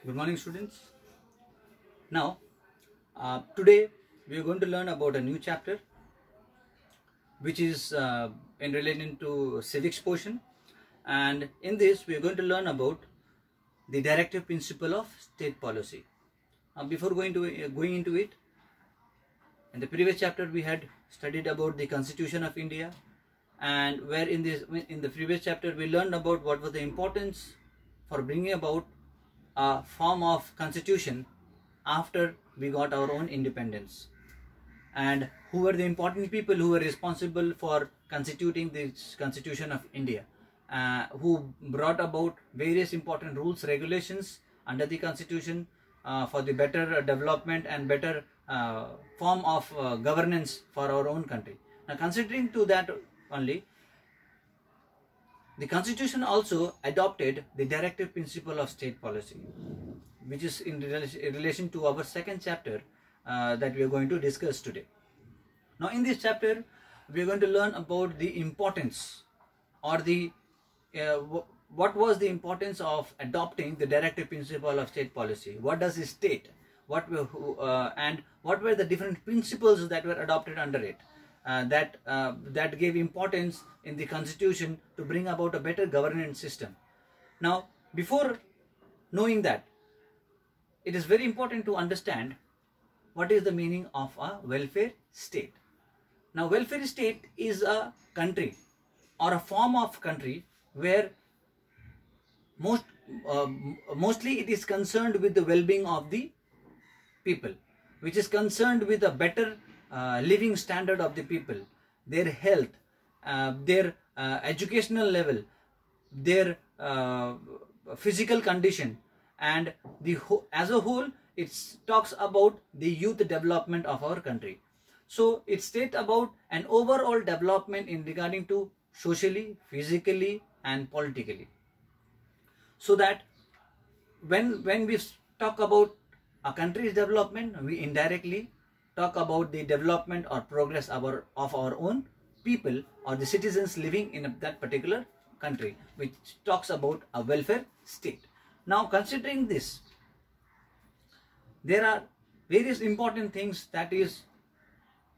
Good morning, students. Now, today we are going to learn about a new chapter, which is in relation to civics portion, and in this we are going to learn about the directive principle of state policy. Before going into it, in the previous chapter we had studied about the Constitution of India, and where in the previous chapter we learned about what was the importance for bringing about a form of constitution after we got our own independence, and who were the important people who were responsible for constituting this Constitution of India, who brought about various important rules, regulations under the Constitution for the better development and better form of governance for our own country. Now, considering to that only, the Constitution also adopted the directive principle of state policy, which is in relation to our second chapter that we are going to discuss today. Now, in this chapter, we are going to learn about the importance, or the what was the importance of adopting the directive principle of state policy. What does it state? And what were the different principles that were adopted under it? That gave importance in the Constitution to bring about a better governance system. Now, before knowing that, it is very important to understand what is the meaning of a welfare state. Now, welfare state is a country or a form of country where mostly it is concerned with the well-being of the people, which is concerned with a better living standard of the people, their health, their educational level, their physical condition, and as a whole it talks about the youth development of our country. So it states about an overall development in regarding to socially, physically and politically. So that when we talk about a country's development, we indirectly talk about the development or progress of our own people or the citizens living in that particular country, which talks about a welfare state. Now, considering this, there are various important things that is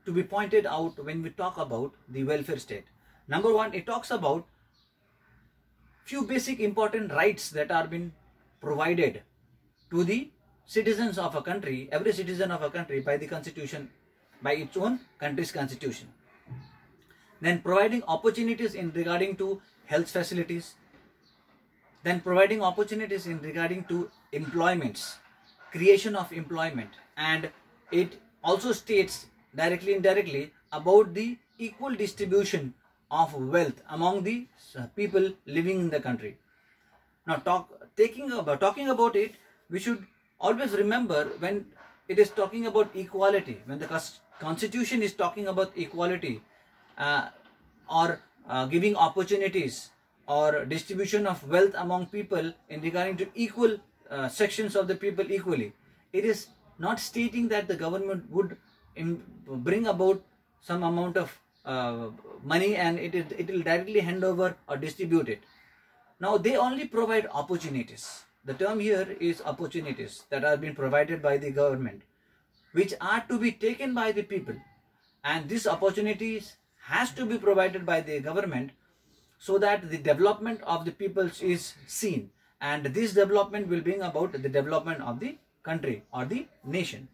to be pointed out when we talk about the welfare state. Number one, it talks about few basic important rights that are being provided to the citizens of a country, every citizen of a country, by the Constitution, by its own country's Constitution. Then providing opportunities in regarding to health facilities, then providing opportunities in regarding to employments, creation of employment, and it also states directly indirectly about the equal distribution of wealth among the people living in the country. Now, talking about it, we should always remember when it is talking about equality, when the Constitution is talking about equality or giving opportunities or distribution of wealth among people in regarding to equal sections of the people equally, it is not stating that the government would bring about some amount of money and it will directly hand over or distribute it. Now, they only provide opportunities. The term here is opportunities that are being provided by the government, which are to be taken by the people, and these opportunities has to be provided by the government so that the development of the people is seen, and this development will bring about the development of the country or the nation.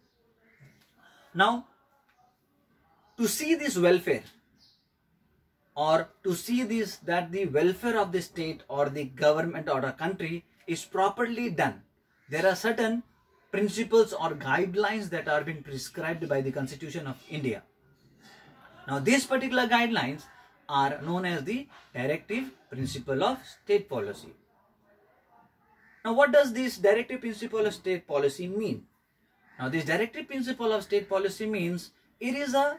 Now, to see this welfare, or to see this, that the welfare of the state or the government or a country is properly done, there are certain principles or guidelines that are being prescribed by the Constitution of India. Now, these particular guidelines are known as the directive principle of state policy. Now, what does this directive principle of state policy mean? Now, this directive principle of state policy means it is the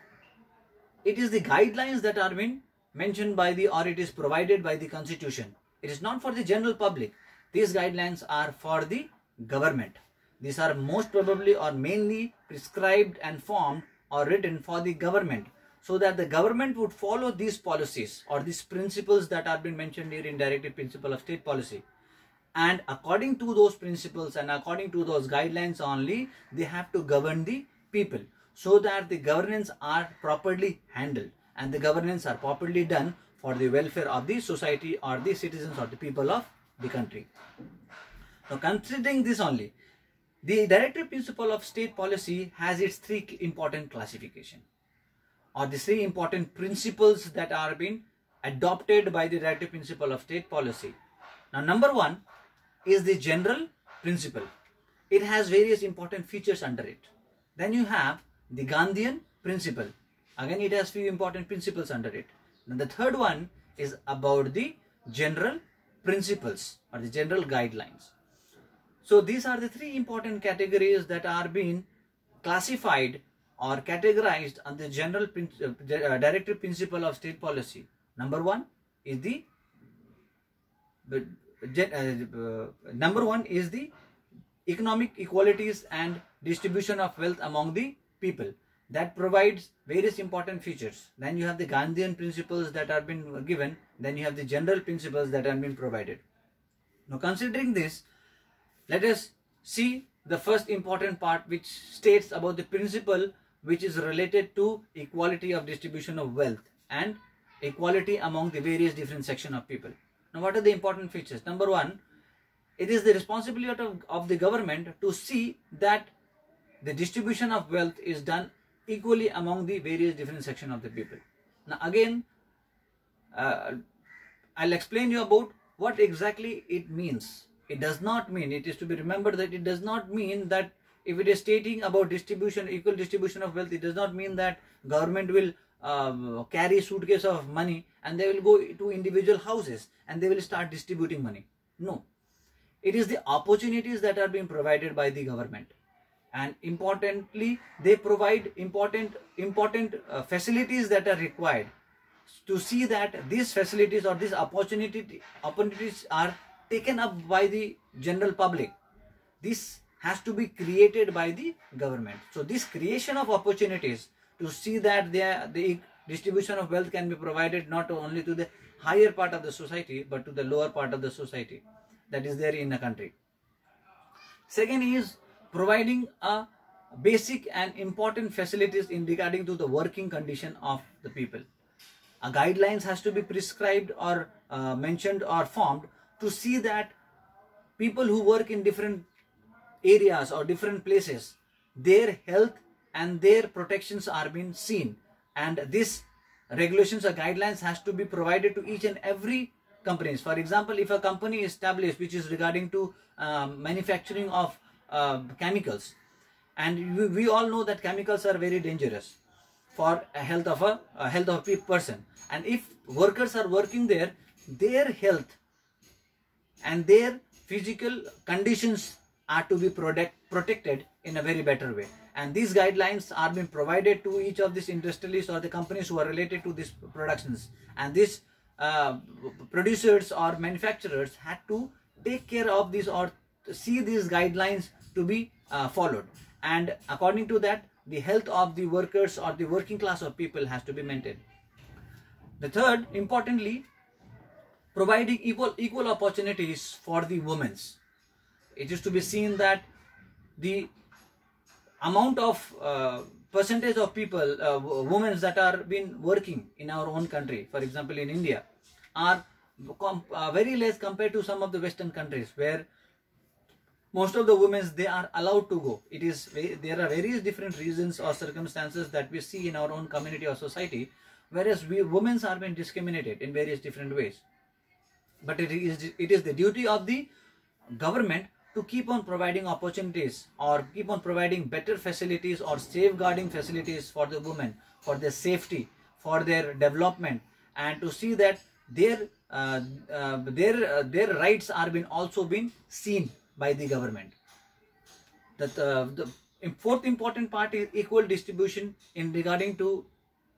guidelines that are being mentioned by the, or it is provided by the Constitution. It is not for the general public. These guidelines are for the government. These are most probably or mainly prescribed and formed or written for the government, so that the government would follow these policies or these principles that are being mentioned here in directive principle of state policy, and according to those principles and according to those guidelines only, they have to govern the people, so that the governance are properly handled and the governance are properly done for the welfare of the society or the citizens or the people of the country. Now, considering this only, the directive principle of state policy has its three important classification, or the three important principles that are being adopted by the directive principle of state policy. Now, number one is the general principle. It has various important features under it. Then you have the Gandhian principle. Again, it has few important principles under it. Then the third one is about the general principles or the general guidelines. So these are the three important categories that are being classified or categorized on the general directive principle of state policy. Number one is the economic equalities and distribution of wealth among the people. That provides various important features. Then you have the Gandhian principles that are been given. Then you have the general principles that have been provided. Now, considering this, let us see the first important part, which states about the principle which is related to equality of distribution of wealth and equality among the various different sections of people. Now, what are the important features? Number one, it is the responsibility of the government to see that the distribution of wealth is done equally among the various different sections of the people. Now, again, I'll explain you about what exactly it means. It does not mean, it is to be remembered that it does not mean that if it is stating about distribution, equal distribution of wealth, it does not mean that government will carry suitcase of money and they will go to individual houses and they will start distributing money. No. It is the opportunities that are being provided by the government. And importantly, they provide important facilities that are required to see that these facilities or these opportunities are taken up by the general public. This has to be created by the government. So this creation of opportunities to see that the distribution of wealth can be provided not only to the higher part of the society but to the lower part of the society that is there in a country. Second is providing a basic and important facilities in regarding to the working condition of the people. A guidelines has to be prescribed or mentioned or formed to see that people who work in different areas or different places, their health and their protections are being seen, and this regulations or guidelines has to be provided to each and every companies. For example, if a company is established which is regarding to manufacturing of chemicals, and we all know that chemicals are very dangerous for a health of a person, and if workers are working there, their health and their physical conditions are to be protected in a very better way. And these guidelines are being provided to each of these industrialists or the companies who are related to these productions. And these producers or manufacturers had to take care of this or see these guidelines to be followed. And according to that, the health of the workers or the working class of people has to be maintained. The third, importantly, providing equal opportunities for the women. It is to be seen that the amount of percentage of people, women that are been working in our own country, for example in India, are very less compared to some of the Western countries where most of the women, they are allowed to go. There are various different reasons or circumstances that we see in our own community or society, whereas women are being discriminated in various different ways. But it is the duty of the government to keep on providing opportunities or keep on providing better facilities or safeguarding facilities for the women, for their safety, for their development, and to see that their rights are also being seen by the government. The fourth important part is equal distribution in regarding to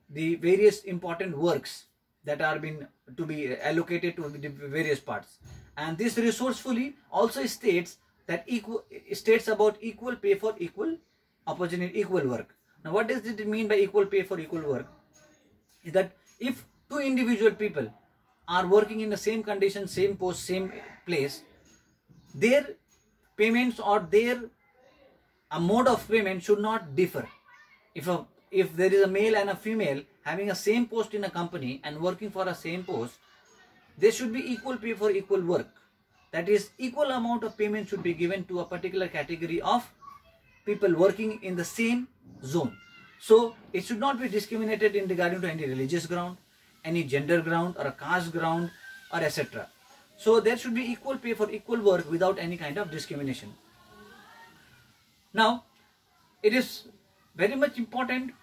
the various important works that are to be allocated to the various parts. And this resourcefully also states that states about equal pay for equal opportunity, equal work. Now, what does it mean by equal pay for equal work? Is that if two individual people are working in the same condition, same post, same place, their payments or their a mode of payment should not differ. If there is a male and a female having a same post in a company and working for a same post, there should be equal pay for equal work. That is, equal amount of payment should be given to a particular category of people working in the same zone. So it should not be discriminated in regarding to any religious ground, any gender ground, or a caste ground, or etc. So there should be equal pay for equal work without any kind of discrimination. Now, it is very much important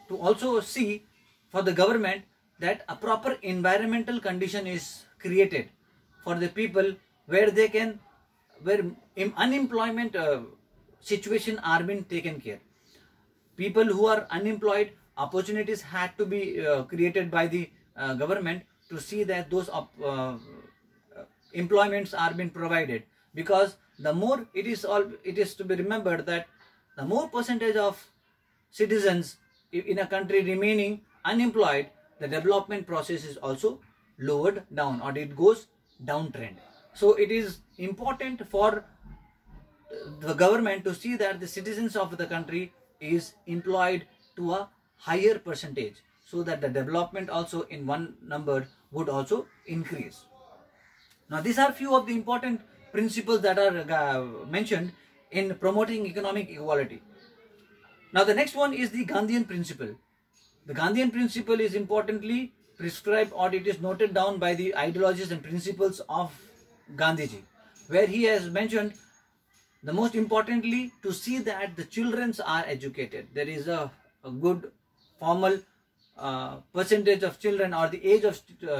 to also see for the government that a proper environmental condition is created for the people where they can, where unemployment situation are being taken care. People who are unemployed, opportunities had to be created by the government to see that those employments are being provided, because the more it is to be remembered that the more percentage of citizens in a country remaining unemployed, the development process is also lowered down, or it goes downtrend. So it is important for the government to see that the citizens of the country is employed to a higher percentage, so that the development also in one number would also increase. Now, these are few of the important principles that are mentioned in promoting economic equality. Now, the next one is the Gandhian principle. The Gandhian principle is importantly prescribed, or it is noted down by the ideologies and principles of Gandhiji, where he has mentioned the most importantly to see that the children are educated. There is a good formal percentage of children, or the age of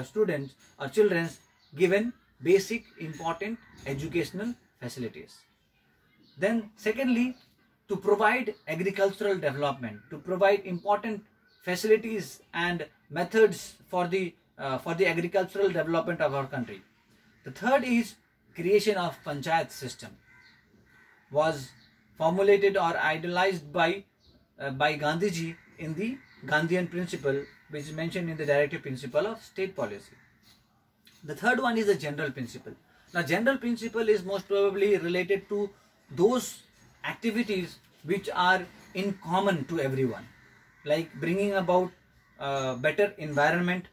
students or children given basic important educational facilities. Then secondly, to provide agricultural development, to provide important facilities and methods for the agricultural development of our country. The third is creation of panchayat system, was formulated or idealized by Gandhiji in the Gandhian principle, which is mentioned in the directive principle of state policy. The third one is the general principle. Now, general principle is most probably related to those activities which are in common to everyone, like bringing about better environment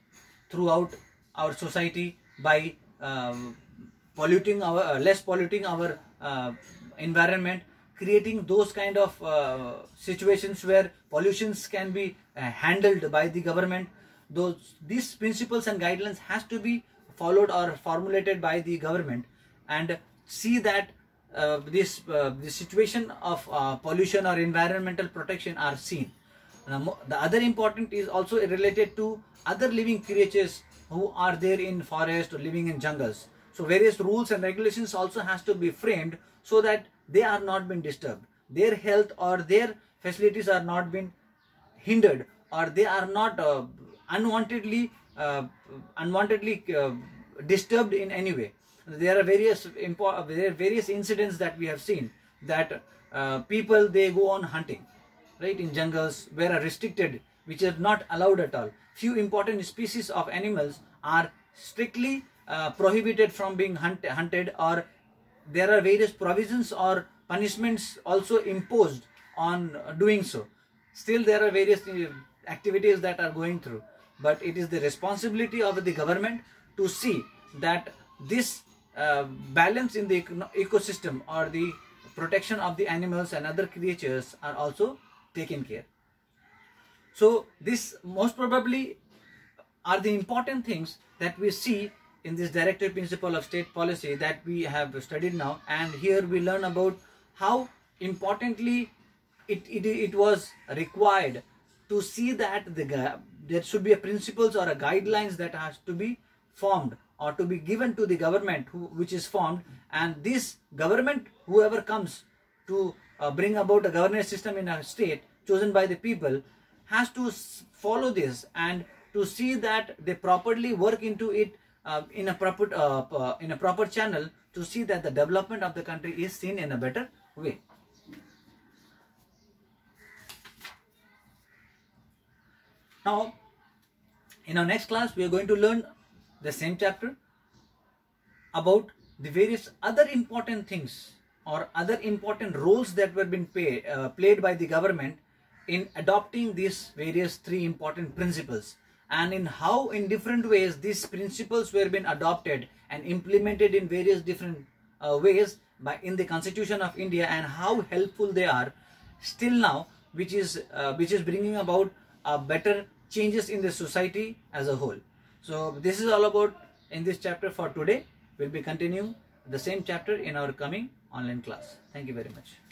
throughout our society by less polluting our environment, creating those kind of situations where pollutions can be handled by the government. These principles and guidelines has to be followed or formulated by the government, and see that the situation of pollution or environmental protection are seen. The other important is also related to other living creatures who are there in forest or living in jungles. So various rules and regulations also has to be framed so that they are not being disturbed, their health or their facilities are not being hindered, or they are not unwantedly disturbed in any way. There are various incidents that we have seen that people, they go on hunting, right, in jungles where are restricted, which are not allowed at all. Few important species of animals are strictly prohibited from being hunted, or there are various provisions or punishments also imposed on doing so. Still there are various activities that are going through, but it is the responsibility of the government to see that this balance in the ecosystem or the protection of the animals and other creatures are also taken care. So this most probably are the important things that we see in this directive principle of state policy that we have studied now, and here we learn about how importantly it was required to see that there should be a principles or a guidelines that has to be formed or to be given to the government which is formed, and this government, whoever comes to bring about a governance system in a state chosen by the people, has to follow this and to see that they properly work into it in a proper channel, to see that the development of the country is seen in a better way. Now, in our next class, we are going to learn the same chapter about the various other important things or other important roles that were being played by the government in adopting these various three important principles, and in how in different ways these principles were being adopted and implemented in various different ways in the Constitution of India, and how helpful they are still now, which is bringing about better changes in the society as a whole. So this is all about in this chapter for today. We'll be continuing the same chapter in our coming online class. Thank you very much.